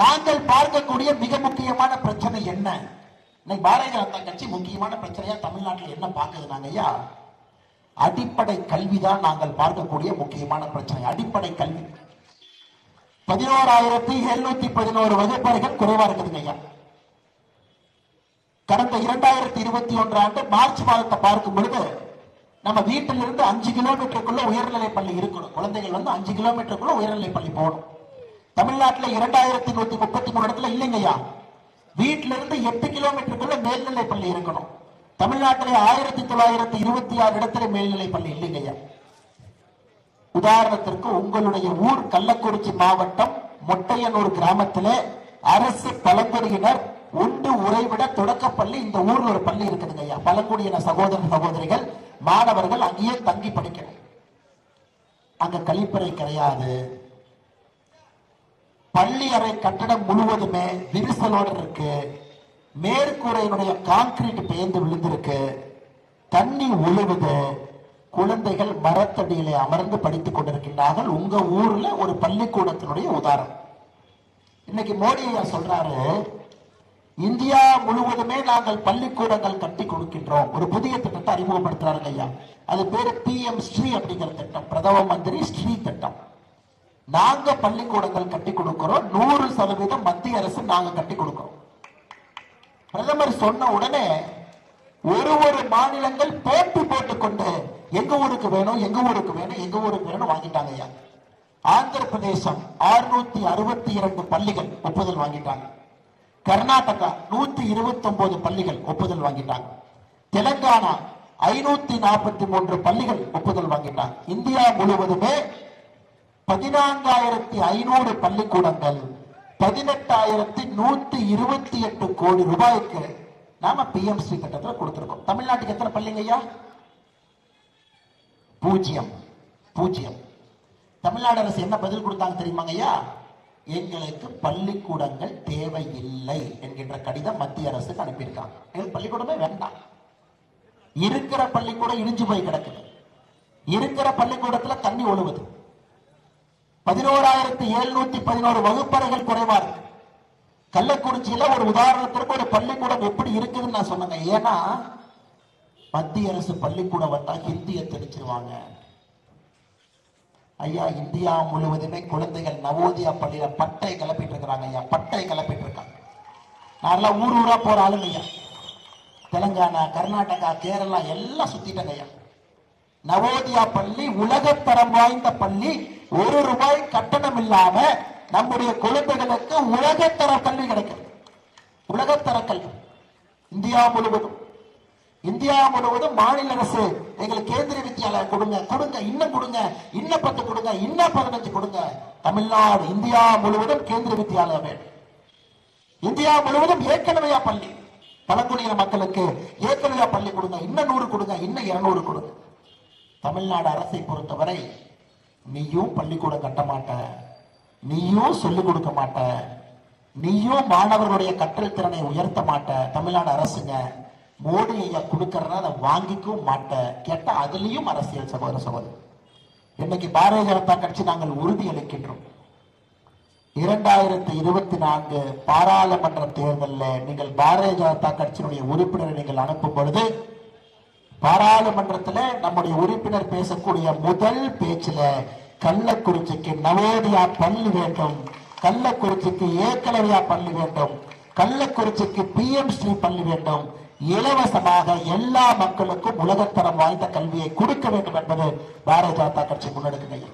நாங்கள் பார்க்கக்கூடிய மிக முக்கியமான பிரச்சனை என்ன? பாரதிய ஜனதா கட்சி முக்கியமான பிரச்சனையா தமிழ்நாட்டில் என்ன பார்க்குது? நாங்க ஐயா அடிப்படை கல்விதான் நாங்கள் பார்க்கக்கூடிய முக்கியமான பிரச்சனை. அடிப்படை கல்வி 11,711 வகுப்பறைகள் குறைவா இருக்குதுங்க ஐயா. கடந்த 2021 ஆண்டு மார்ச் மாதத்தை பார்க்கும் பொழுது நம்ம வீட்டிலிருந்து 5 கிலோமீட்டருக்குள்ள உயர்நிலை பள்ளி இருக்கணும். குழந்தைகள் 5 கிலோமீட்டருக்குள்ள உயர்நிலை பள்ளி போகணும். தமிழ்நாட்டில் 2133 இடத்துல இல்லைங்க ஐயா. வீட்டில இருந்து 8 கிலோமீட்டருக்குள்ள மேல்நிலை பள்ளி இருக்கணும். தமிழ்நாட்டிலே 1926 இடத்துல மேல்நிலை பள்ளி இல்லைங்க ஐயா. உதாரணத்திற்கு உங்களுடைய ஊர் கள்ளக்குறிச்சி மாவட்டம் மொட்டையனூர் கிராமத்திலே அரசு பழங்குடியினர் உண்டு உறைவிட தொடக்கப்பள்ளி இந்த ஊர்ல ஒரு பள்ளி இருக்குதுங்க ஐயா. பழங்குடியின சகோதர சகோதரிகள் மாணவர்கள் அங்கேயே தங்கி படிக்கணும். அங்க கழிப்பறை கிடையாது. பள்ளி அறை கட்டடம் முழுவதுமே விரிசலோடு இருக்கு. மேற்கூரையினுடைய கான்கிரீட் பெயர்ந்து விழுந்திருக்கு. தண்ணி ஒழுகுது. குழந்தைகள் மரத்தடியிலே அமர்ந்து படித்துக் கொண்டிருக்கின்றார்கள். உங்க ஊர்ல ஒரு பள்ளிக்கூடத்தினுடைய உதாரணம். இன்னைக்கு மோடி ஐயா சொல்றாரு, இந்தியா முழுவதுமே நாங்கள் பள்ளிக்கூடங்கள் கட்டி கொடுக்கின்றோம். ஒரு புதிய திட்டத்தை அறிமுகப்படுத்துறாங்க ஐயா. அது பேரு PM ஸ்ரீ அப்படிங்கிற திட்டம். பிரதம மந்திரி ஸ்ரீ திட்டம். நாங்க பள்ளிக்கூடங்கள் கட்டி கொடுக்கிறோம். 100% மத்திய அரசு நாங்க கட்டி கொடுக்கிறோம். பிரதமர் சொன்ன உடனே ஒரு மாநிலங்கள் போட்டி போட்டுக்கொண்டு எங்க ஊருக்கு வேணும், எங்க ஊருக்கு வேணும், எங்க ஊருக்கு வேணும் வாங்கிட்டாங்க ஐயா. ஆந்திர பிரதேசம் 662 பள்ளிகள் ஒப்புதல் வாங்கிட்டாங்க. கர்நாடகா 129 பள்ளிகள் ஒப்புதல் வாங்கிட்டாங்க. தெலங்கானா 543 பள்ளிகள் ஒப்புதல் வாங்கிட்டாங்க. இந்தியா முழுவதுமே 14,500 பள்ளிக்கூடங்கள் 18,128 கோடி ரூபாய்க்கு நாம PM ஸ்ரீ திட்டத்தில் கொடுத்திருக்கோம். தமிழ்நாட்டுக்கு எத்தனை பள்ளிங்க ஐயா? 0. தமிழ்நாடு அரசு என்ன பதில் கொடுத்தாங்க தெரியுமாங்க ஐயா? எங்களுக்கு பள்ளிக்கூடங்கள் தேவையில்லை என்கின்ற கடிதம் மத்திய அரசுக்கு அனுப்பியிருக்காங்க. எங்களுக்கு பள்ளிக்கூடமே வேண்டாம். இருக்கிற பள்ளிக்கூடம் இடிஞ்சு போய் கிடக்குது. இருக்கிற பள்ளிக்கூடத்துல தண்ணி ஒழுகுது. 11,711 வகுப்பறைகள் குறைவா இருக்கு. கள்ளக்குறிச்சியில ஒரு உதாரணத்திற்கு ஒரு பள்ளிக்கூடம் எப்படி இருக்குதுன்னு நான் சொன்னேங்க. ஏன்னா மத்திய அரசு பள்ளிக்கூடம் வந்தா ஹிந்தியை திணிச்சிருவாங்க ஐயா. இந்தியா முழுவதுமே குழந்தைகள் நவோதயா பள்ளியில பட்டை கிளப்பிட்டு இருக்கிறாங்க ஐயா. பட்டை கிளப்பிட்டு இருக்காங்க. நான் ஊர் ஊரா போற ஆளுங்க ஐயா. தெலுங்கானா, கர்நாடகா, கேரளா எல்லாம் சுத்திட்டாங்க ஐயா. நவோதயா பள்ளி உலகத்தரம் வாய்ந்த பள்ளி. ₹1 கட்டணம் இல்லாம நம்முடைய குழந்தைகளுக்கு உலகத்தர கல்வி கிடைக்கும். உலகத்தர கல்வி இந்தியா முழுவதும் மாநில அரசு எங்களுக்கு கேந்திரிய வித்யாலயம் கொடுங்க, இன்னும் கொடுங்க, இன்னும் 10 கொடுங்க, இன்னும் 15 கொடுங்க. தமிழ்நாடு இந்தியா முழுவதும் கேந்திரிய வித்யாலயம் வேண்டும். இந்தியா முழுவதும் ஏற்கனவே பள்ளி பழங்குடியின மக்களுக்கு ஏற்கனவே பள்ளி கொடுங்க, இன்னும் 100 கொடுங்க, இன்னும் 200 கொடுங்க. தமிழ்நாடு அரசை பொறுத்தவரை நீயும் பள்ளிக்கூடம் கட்ட மாட்ட, நீயும் சொல்லிக் கொடுக்க மாட்ட, நீயும் மாணவர்களுடைய கற்றல் திறனை உயர்த்த மாட்ட. தமிழ்நாடு அரசுங்க மோடி ஐயா கொடுக்கறதா அதை வாங்கிக்கவும் மாட்ட. கேட்டா அதுலயும் அரசியல். சகோதர சகோதரி, இன்னைக்கு பாரதிய ஜனதா கட்சி நாங்கள் உறுதி அளிக்கின்றோம். 2024 பாராளுமன்ற தேர்தலில் நீங்கள் பாரதிய ஜனதா கட்சியினுடைய உறுப்பினரை நீங்கள் அனுப்பும் பொழுது பாராளுமன்றத்தில் நம்முடைய உறுப்பினர் பேசக்கூடிய முதல் பேச்சுல கள்ளக்குறிச்சிக்கு நவோதயா பள்ளி வேண்டும், கள்ளக்குறிச்சிக்கு ஏகலவ்யா பள்ளி வேண்டும், கள்ளக்குறிச்சிக்கு PM ஸ்ரீ பள்ளி வேண்டும், இலவசமாக எல்லா மக்களுக்கும் உலகத்தரம் வாய்ந்த கல்வியை கொடுக்க வேண்டும் என்பது பாரதிய ஜனதா கட்சி முன்னெடுக்கிறது.